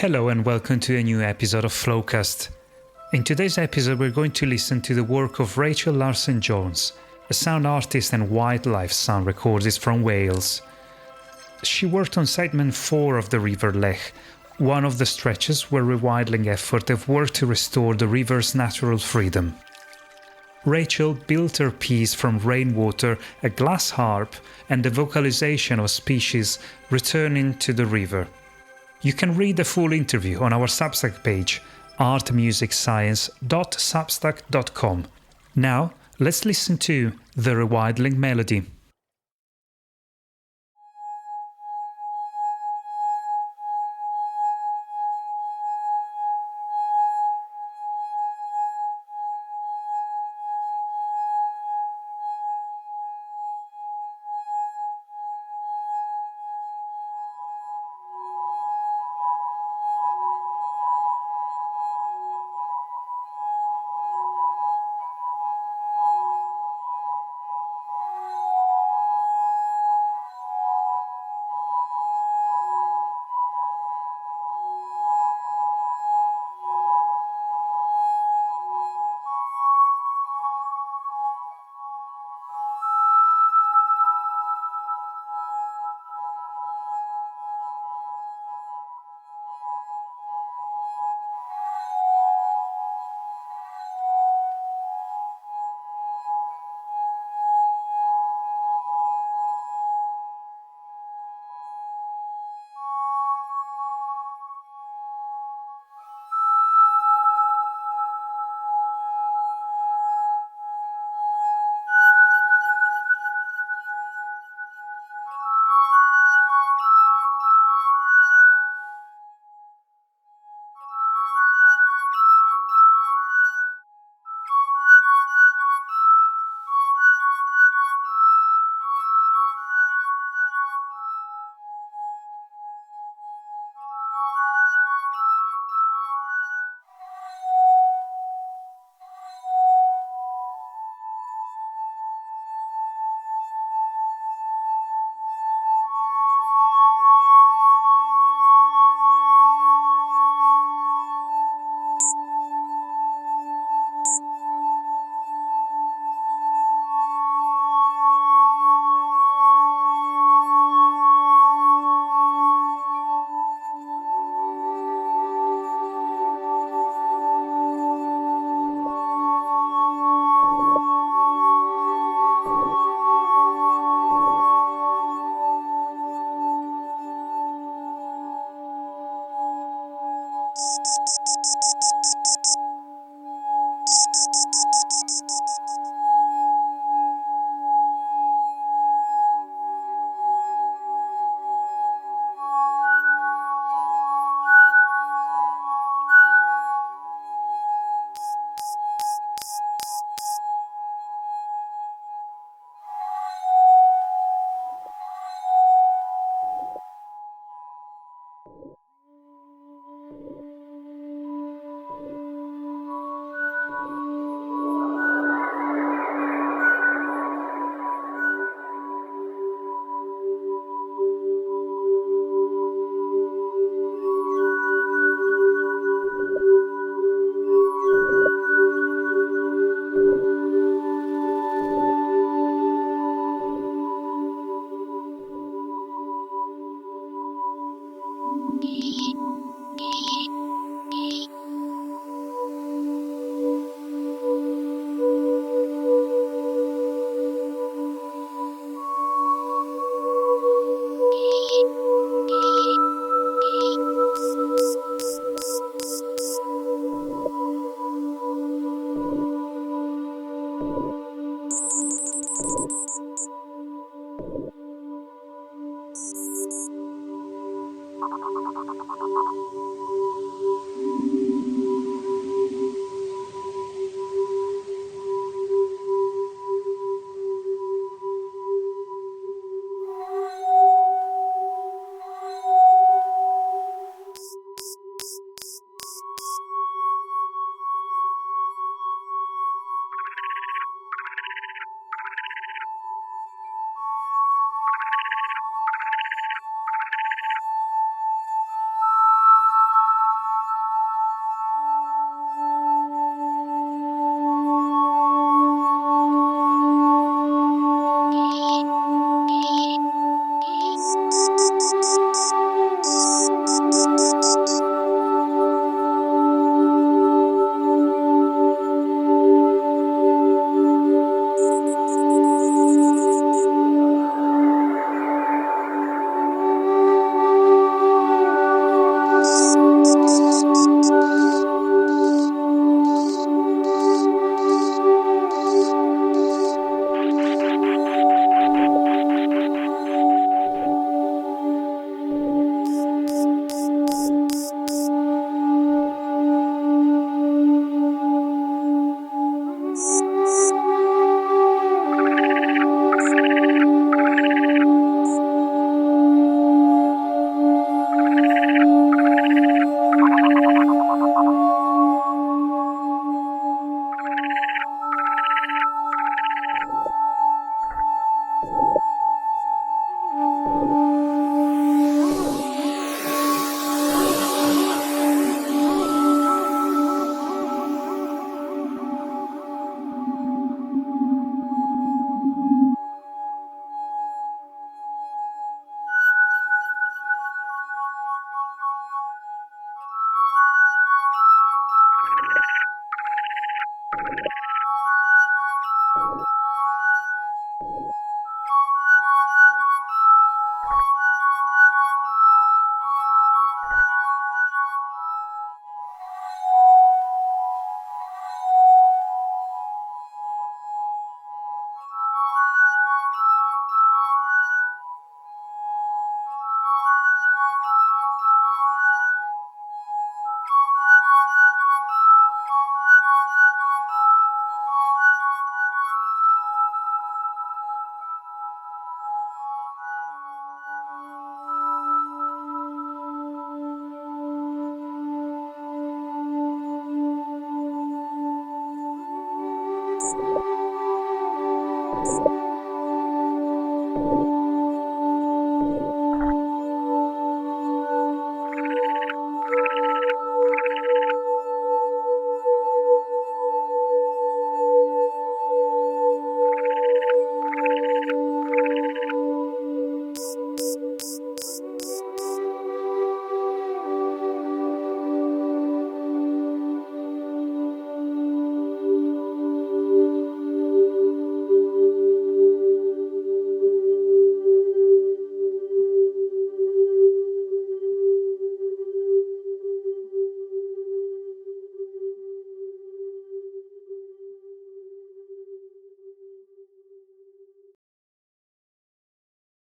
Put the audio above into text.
Hello and welcome to a new episode of Flowcast. In today's episode we're going to listen to the work of Rachel Larsen-Jones, a sound artist and wildlife sound recordist from Wales. She worked on segment 4 of the River Lech, one of the stretches where Rewilding effort have worked to restore the river's natural freedom. Rachel built her piece from rainwater, a glass harp, and the vocalization of species returning to the river. You can read the full interview on our Substack page, artmusicscience.substack.com. Now, let's listen to the Rewilding melody.